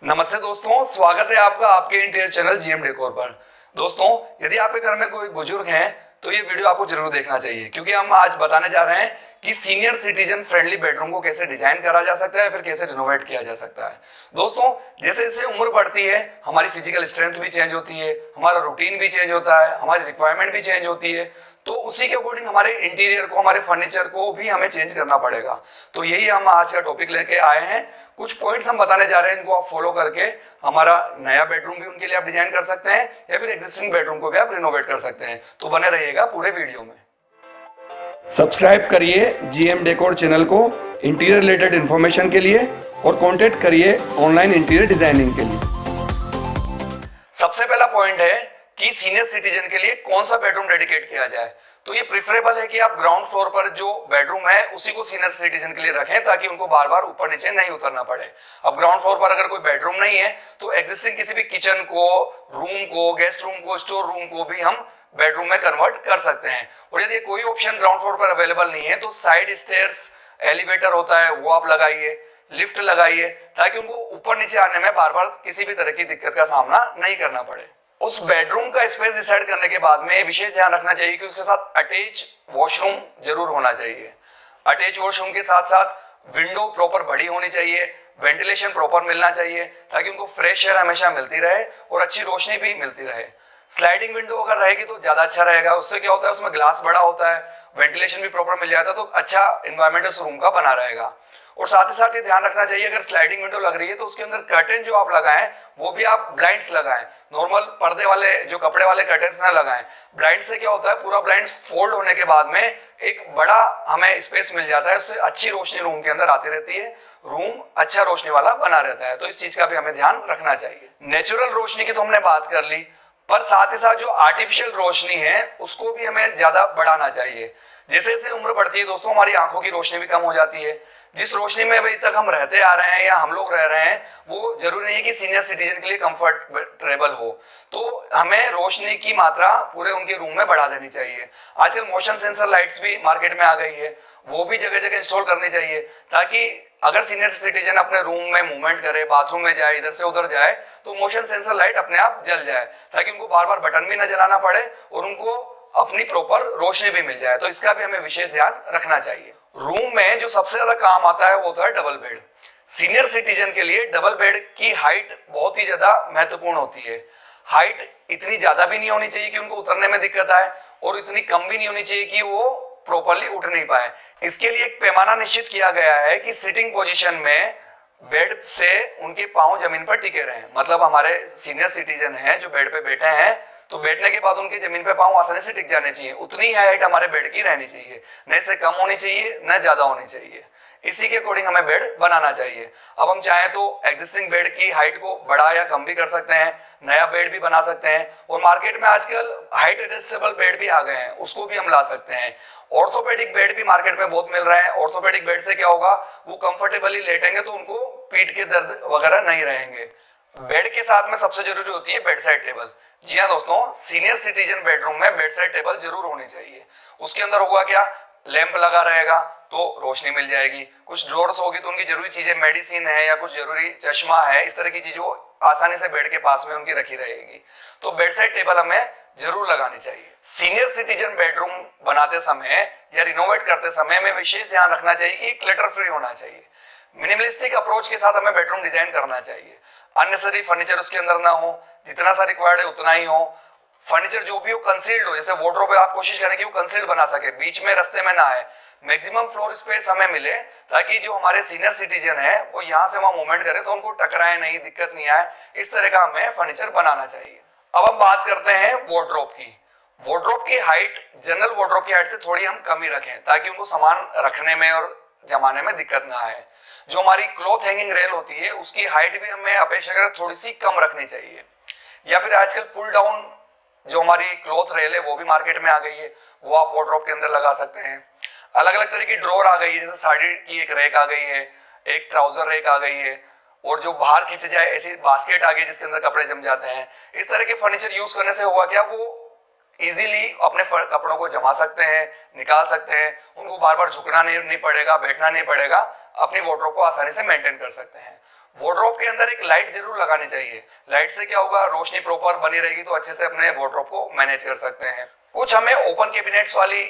नमस्ते दोस्तों, स्वागत है आपका आपके इंटीरियर चैनल जीएम डेकोर पर। दोस्तों, यदि आपके घर में कोई बुजुर्ग हैं तो ये वीडियो आपको जरूर देखना चाहिए, क्योंकि हम आज बताने जा रहे हैं कि सीनियर सिटीजन फ्रेंडली बेडरूम को कैसे डिजाइन करा जा सकता है, फिर कैसे रिनोवेट किया जा सकता है। दोस्तों, जैसे जैसे उम्र बढ़ती है हमारी फिजिकल स्ट्रेंथ भी चेंज होती है, हमारा रूटीन भी चेंज होता है, हमारी रिक्वायरमेंट भी चेंज होती है, तो उसी के अकॉर्डिंग हमारे इंटीरियर को, हमारे फर्नीचर को भी हमें चेंज करना पड़ेगा। तो यही हम आज का टॉपिक लेके आए हैं। कुछ पॉइंट्स हम बताने जा रहे हैं, इनको आप फॉलो करके हमारा नया बेडरूम भी उनके लिए आप डिजाइन कर सकते हैं या फिर एग्जिस्टिंग बेडरूम को भी आप रिनोवेट कर सकते हैं। तो बने रहिएगा पूरे वीडियो में। सब्सक्राइब करिए जीएम डेकोर चैनल को इंटीरियर रिलेटेड इंफॉर्मेशन के लिए और कांटेक्ट करिए ऑनलाइन इंटीरियर डिजाइनिंग के लिए। सबसे पहला पॉइंट है कि सीनियर सिटीजन के लिए कौन सा बेडरूम डेडिकेट किया जाए। तो ये प्रेफरेबल है कि आप ग्राउंड फ्लोर पर जो बेडरूम है उसी को सीनियर सिटीजन के लिए रखें, ताकि उनको बार बार ऊपर नीचे नहीं उतरना पड़े। अब ग्राउंड फ्लोर पर अगर कोई बेडरूम नहीं है तो एग्जिस्टिंग किसी भी किचन को, रूम को, गेस्ट रूम को, स्टोर रूम को भी हम बेडरूम में कन्वर्ट कर सकते हैं। और यदि कोई ऑप्शन ग्राउंड फ्लोर पर अवेलेबल नहीं है तो साइड स्टेयर्स, एलिवेटर होता है वो आप लगाइए, लिफ्ट लगाइए, ताकि उनको ऊपर नीचे आने में बार बार किसी भी तरह की दिक्कत का सामना नहीं करना पड़े। उस बेडरूम का स्पेस डिसाइड करने के बाद में विशेष ध्यान रखना चाहिए कि उसके साथ अटैच वॉशरूम जरूर होना चाहिए। अटैच वॉशरूम के साथ साथ विंडो प्रॉपर बड़ी होनी चाहिए, वेंटिलेशन प्रॉपर मिलना चाहिए, ताकि उनको फ्रेश एयर हमेशा मिलती रहे और अच्छी रोशनी भी मिलती रहे। स्लाइडिंग विंडो अगर रहेगी तो ज्यादा अच्छा रहेगा। उससे क्या होता है, उसमें ग्लास बड़ा होता है, वेंटिलेशन भी प्रॉपर मिल जाता है, तो अच्छा एनवायरमेंट उस रूम का बना रहेगा। और साथ ही साथ ये ध्यान रखना चाहिए, अगर स्लाइडिंग विंडो लग रही है तो उसके अंदर कर्टेन जो आप लगाएं वो भी आप ब्लाइंड्स लगाएं। नॉर्मल पर्दे वाले, जो कपड़े वाले कर्टेन्स ना लगाएं। ब्लाइंड से क्या होता है, पूरा ब्लाइंड्स फोल्ड होने के बाद में एक बड़ा हमें स्पेस मिल जाता है, उससे अच्छी रोशनी रूम के अंदर आती रहती है, रूम अच्छा रोशनी वाला बना रहता है। तो इस चीज का भी हमें ध्यान रखना चाहिए। नेचुरल रोशनी की तो हमने बात कर ली, पर साथ ही साथ जो आर्टिफिशियल रोशनी है उसको भी हमें ज्यादा बढ़ाना चाहिए। जैसे जैसे उम्र बढ़ती है दोस्तों, हमारी आंखों की रोशनी भी कम हो जाती है। जिस रोशनी में अभी तक हम रहते आ रहे हैं या हम लोग रह रहे हैं वो जरूरी नहीं है कि सीनियर सिटीजन के लिए कंफर्टेबल हो, तो हमें रोशनी की मात्रा पूरे उनके रूम में बढ़ा देनी चाहिए। आजकल मोशन सेंसर लाइट्स भी मार्केट में आ गई है, वो भी जगह जगह इंस्टॉल करनी चाहिए, ताकि अगर सीनियर सिटीजन अपने रूम में मूवमेंट करे, बाथरूम में जाए, इधर से उधर जाए, तो मोशन सेंसर लाइट अपने आप जल जाए, ताकि उनको बार बार बटन भी न जलाना पड़े और उनको अपनी प्रॉपर रोशनी भी मिल जाए। तो इसका भी हमें विशेष ध्यान रखना चाहिए। रूम में जो सबसे ज्यादा काम आता है वो होता है डबल बेड। सीनियर सिटीजन के लिए डबल बेड की हाइट बहुत ही ज्यादा महत्वपूर्ण होती है। हाइट इतनी ज्यादा भी नहीं होनी चाहिए कि उनको उतरने में दिक्कत आए, और इतनी कम भी नहीं होनी चाहिए कि वो प्रॉपरली उठ नहीं पाए। इसके लिए एक पैमाना निश्चित किया गया है कि सिटिंग पोजीशन में बेड से उनके पांव जमीन पर टिके रहें। मतलब हमारे सीनियर सिटीजन हैं जो बेड पे बैठे हैं, तो बैठने के बाद उनके जमीन पे पांव आसानी से टिक जाने चाहिए। उतनी हाइट हमारे बेड की रहनी चाहिए, न इससे कम होनी चाहिए न ज्यादा होनी चाहिए। इसी के अकॉर्डिंग हमें बेड बनाना चाहिए। अब हम चाहें तो एग्जिस्टिंग बेड की हाइट को बढ़ा या कम भी कर सकते हैं, नया बेड भी बना सकते हैं, और मार्केट में आजकल हाइट एडजस्टेबल बेड भी आ गए हैं, उसको भी हम ला सकते हैं। ऑर्थोपेडिक बेड भी मार्केट में बहुत मिल रहे हैं। ऑर्थोपेडिक बेड से क्या होगा, वो कंफर्टेबली लेटेंगे तो उनको पीठ के दर्द वगैरह नहीं रहेंगे। बेड के साथ में सबसे जरूरी होती है बेड साइड टेबल। जी हाँ दोस्तों, सीनियर सिटीजन बेडरूम में बेड साइड टेबल जरूर होनी चाहिए। उसके अंदर होगा क्या, लैंप लगा रहेगा तो रोशनी मिल जाएगी, कुछ ड्रॉर्स होगी तो उनकी जरूरी चीजें, मेडिसिन है या कुछ जरूरी चश्मा है, इस तरह की चीजों आसानी से बेड के पास में उनकी रखी रहेगी। तो बेड साइड टेबल हमें जरूर लगानी चाहिए। सीनियर सिटीजन बेडरूम बनाते समय या रिनोवेट करते समय हमें विशेष ध्यान रखना चाहिए कि क्लटर फ्री होना चाहिए। मिनिमलिस्टिक अप्रोच के साथ हमें बेडरूम डिजाइन करना चाहिए। अननेसेसरी फर्नीचर उसके अंदर ना हो, जितना सा रिक्वायर्ड है उतना ही हो। फर्नीचर जो भी हो कंसील्ड हो, जैसे वार्डरोब आप कोशिश करें कि वो कंसील्ड बना सके, बीच में रास्ते में ना आए। मैक्सिमम फ्लोर स्पेस हमें मिले, ताकि जो हमारे सीनियर सिटीजन है वो यहाँ से वहां मूवमेंट करे तो उनको टकराए नहीं, दिक्कत नहीं आए। इस तरह का हमें फर्नीचर बनाना चाहिए। अब हम बात करते हैं वार्डरोब की। वार्डरोब की हाइट जनरल वार्डरोब की हाइट से थोड़ी हम कम ही रखें, ताकि उनको सामान रखने में और जमाने में दिक्कत ना आए। जो हमारी क्लॉथ हैंगिंग रेल होती है उसकी हाइट भी हमें अपेक्षाकृत थोड़ी सी कम रखनी चाहिए। या फिर आजकल पुल डाउन जो हमारी क्लॉथ रेल है वो भी मार्केट में आ गई है, वो आप वार्डरोब के अंदर लगा सकते हैं। अलग अलग तरह की ड्रॉर आ गई है, जैसे साड़ी की एक रैक आ गई है, एक ट्राउजर रैक आ गई है, और जो बाहर खींचे जाए ऐसी बास्केट आ गई जिसके अंदर कपड़े जम जाते हैं। इस तरह के फर्नीचर यूज करने से होगा क्या, वो इजीली अपने कपड़ों को जमा सकते हैं, निकाल सकते हैं, उनको बार बार झुकना नहीं पड़ेगा, बैठना नहीं पड़ेगा, अपनी वार्डरोब को आसानी से मेंटेन कर सकते हैं। वार्डरोब के अंदर एक लाइट जरूर लगानी चाहिए। लाइट से क्या होगा, रोशनी प्रॉपर बनी रहेगी तो अच्छे से अपने वार्डरोब को मैनेज कर सकते हैं। कुछ हमें ओपन कैबिनेट्स वाली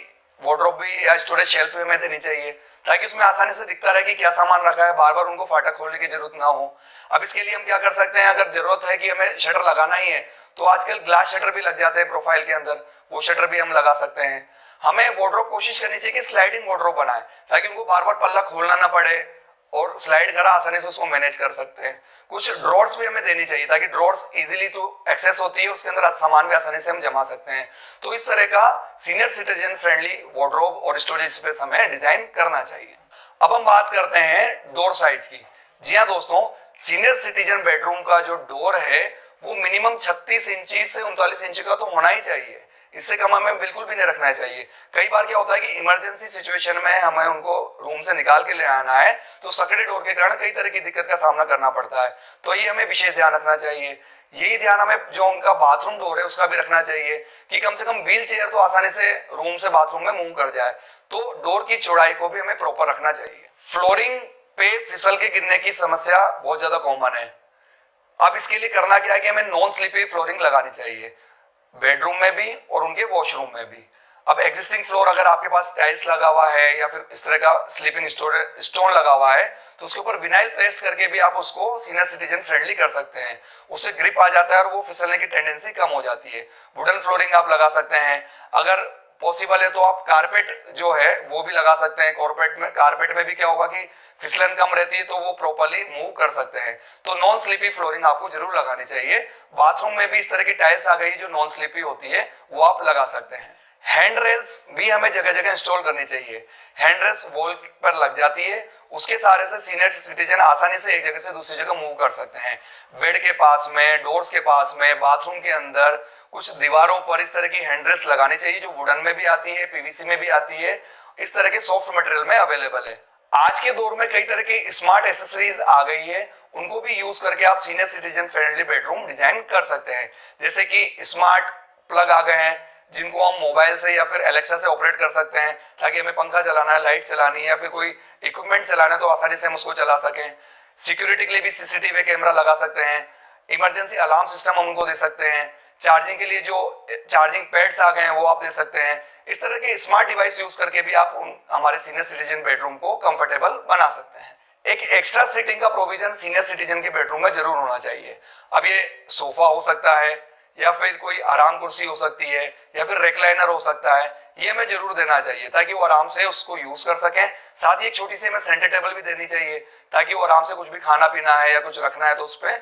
वार्डरोब भी या स्टोरेज शेल्फ में देनी चाहिए ताकि उसमें आसानी से दिखता रहे कि क्या सामान रखा है, बार बार उनको फाटक खोलने की जरूरत ना हो। अब इसके लिए हम क्या कर सकते हैं, अगर जरूरत है कि हमें शटर लगाना ही है तो आजकल ग्लास शटर भी लग जाते हैं प्रोफाइल के अंदर, वो शटर भी हम लगा सकते हैं। हमें वार्डरोब कोशिश करनी चाहिए कि स्लाइडिंग वार्डरोब बनाए ताकि उनको बार बार पल्ला खोलना ना पड़े और स्लाइड करा आसानी से उसको मैनेज कर सकते हैं। कुछ ड्रॉर्स भी हमें देनी चाहिए ताकि ड्रॉर्स इजीली तो एक्सेस होती है, उसके अंदर सामान भी आसानी से हम जमा सकते हैं। तो इस तरह का सीनियर सिटीजन फ्रेंडली वार्डरोब और स्टोरेज स्पेस हमें डिजाइन करना चाहिए। अब हम बात करते हैं डोर साइज की। जी हाँ दोस्तों, सीनियर सिटीजन बेडरूम का जो डोर है वो मिनिमम 36 इंची से 39 इंची का तो होना ही चाहिए, इससे कम हमें बिल्कुल भी नहीं रखना चाहिए। कई बार क्या होता है कि इमरजेंसी सिचुएशन में हमें उनको रूम से निकाल के ले आना है तो सकड़े डोर के कारण कई तरह की दिक्कत का सामना करना पड़ता है, तो ये हमें विशेष ध्यान रखना चाहिए। यही ध्यान हमें जो उनका बाथरूम डोर है उसका भी रखना चाहिए कि कम से कम व्हील चेयर तो आसानी से रूम से बाथरूम में मूव कर जाए, तो डोर की चौड़ाई को भी हमें प्रॉपर रखना चाहिए। फ्लोरिंग पे फिसल के गिरने की समस्या बहुत ज्यादा कॉमन है। अब इसके लिए करना क्या है कि हमें नॉन स्लिपरी फ्लोरिंग लगानी चाहिए, बेडरूम में भी और उनके वॉशरूम में भी। अब एग्जिस्टिंग फ्लोर अगर आपके पास टाइल्स लगा हुआ है या फिर इस तरह का स्लीपिंग स्टोन लगा हुआ है तो उसके ऊपर विनाइल पेस्ट करके भी आप उसको सीनियर सिटीजन फ्रेंडली कर सकते हैं। उससे ग्रिप आ जाता है और वो फिसलने की टेंडेंसी कम हो जाती है। वुडन फ्लोरिंग आप लगा सकते हैं, अगर पॉसिबल है तो आप कारपेट जो है वो भी लगा सकते हैं। कारपेट में भी क्या होगा कि फिसलन कम रहती है तो वो प्रॉपर्ली मूव कर सकते हैं। तो नॉन स्लिपी फ्लोरिंग आपको जरूर लगानी चाहिए। बाथरूम में भी इस तरह की टाइल्स आ गई जो नॉन स्लिपी होती है, वो आप लगा सकते हैं। हैंड रेल्स भी हमें जगह जगह इंस्टॉल करनी चाहिए। हैंड रेल्स वॉल पर लग जाती है, उसके सहारे से सीनियर सिटीजन आसानी से एक जगह से दूसरी जगह मूव कर सकते हैं। बेड के पास में, डोर्स के पास में, बाथरूम के अंदर कुछ दीवारों पर इस तरह की हैंड रेल्स लगानी चाहिए जो वुडन में भी आती है, पीवीसी में भी आती है, इस तरह के सॉफ्ट मटेरियल में अवेलेबल है। आज के दौर में कई तरह की स्मार्ट एसेसरीज आ गई है, उनको भी यूज करके आप senior citizen friendly bedroom design कर सकते हैं। जैसे कि स्मार्ट प्लग आ गए हैं जिनको हम मोबाइल से या फिर एलेक्सा से ऑपरेट कर सकते हैं ताकि हमें पंखा चलाना है, लाइट चलानी है या फिर कोई इक्विपमेंट चलाना है तो आसानी से हम उसको चला सकें। सिक्योरिटी के लिए भी सीसीटीवी कैमरा लगा सकते हैं। इमरजेंसी अलार्म सिस्टम हम उनको दे सकते हैं। चार्जिंग के लिए जो चार्जिंग पैड्स आ गए हैं वो आप दे सकते हैं। इस तरह के स्मार्ट डिवाइस यूज करके भी आप हमारे सीनियर सिटीजन बेडरूम को कंफर्टेबल बना सकते हैं। एक एक्स्ट्रा सीटिंग का प्रोविजन सीनियर सिटीजन के बेडरूम में जरूर होना चाहिए। अब ये सोफा हो सकता है या फिर कोई आराम कुर्सी हो सकती है या फिर रेक्लाइनर हो सकता है, ये हमें जरूर देना चाहिए ताकि वो आराम से उसको यूज कर सकें। साथ ही एक छोटी सी हमें सेंटर टेबल भी देनी चाहिए ताकि वो आराम से कुछ भी खाना पीना है या कुछ रखना है तो उस पर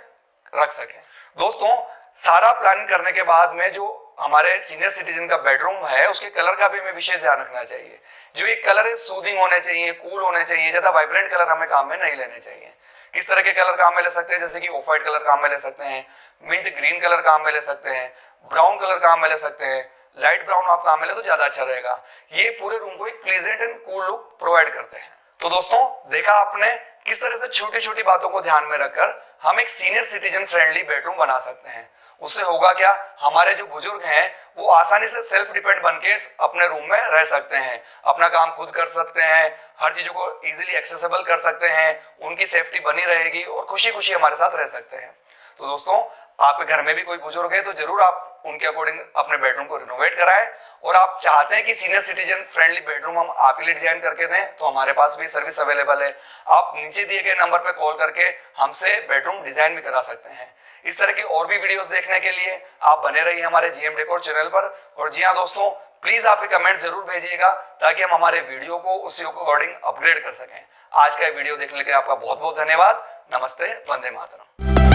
रख सकें। दोस्तों, सारा प्लानिंग करने के बाद में जो हमारे सीनियर सिटीजन का बेडरूम है उसके कलर का भी हमें विशेष ध्यान रखना चाहिए। जो ये कलर है सूदिंग होने चाहिए, कूल होने चाहिए, ज्यादा वाइब्रेंट कलर हमें काम में नहीं लेने चाहिए। किस तरह के कलर काम में ले सकते हैं, जैसे कि ऑफ व्हाइट कलर काम में ले सकते हैं, मिंट ग्रीन कलर काम में ले सकते हैं, ब्राउन कलर काम में ले सकते हैं। लाइट ब्राउन आप काम में ले तो ज्यादा अच्छा रहेगा। ये पूरे रूम को एक pleasant and cool look provide करते हैं। तो दोस्तों, देखा आपने किस तरह से छोटी छोटी बातों को ध्यान में रखकर हम एक सीनियर सिटीजन फ्रेंडली बेडरूम बना सकते हैं। उससे होगा क्या, हमारे जो बुजुर्ग हैं वो आसानी से सेल्फ डिपेंड बन के अपने रूम में रह सकते हैं, अपना काम खुद कर सकते हैं, हर चीजों को इजीली एक्सेसिबल कर सकते हैं, उनकी सेफ्टी बनी रहेगी और खुशी खुशी हमारे साथ रह सकते हैं। तो दोस्तों, आपके घर में भी कोई बुजुर्ग है तो जरूर आप उनके अकॉर्डिंग अपने बेडरूम को रिनोवेट कराएं। और आप चाहते हैं कि सीनियर सिटीजन फ्रेंडली बेडरूम हम आपके लिए डिजाइन करके दें तो हमारे पास भी सर्विस अवेलेबल है। आप नीचे दिए गए नंबर पर कॉल करके हमसे बेडरूम डिजाइन भी करा सकते हैं। इस तरह की और भी वीडियोस देखने के लिए आप बने रहिए हमारे जीएम डेकोर चैनल पर। और जी हाँ दोस्तों, प्लीज आपके कमेंट जरूर भेजिएगा ताकि हम हमारे वीडियो को उसी अकॉर्डिंग अपग्रेड कर सकें। आज का वीडियो देखने के लिए आपका बहुत बहुत धन्यवाद। नमस्ते, वंदे मातरम।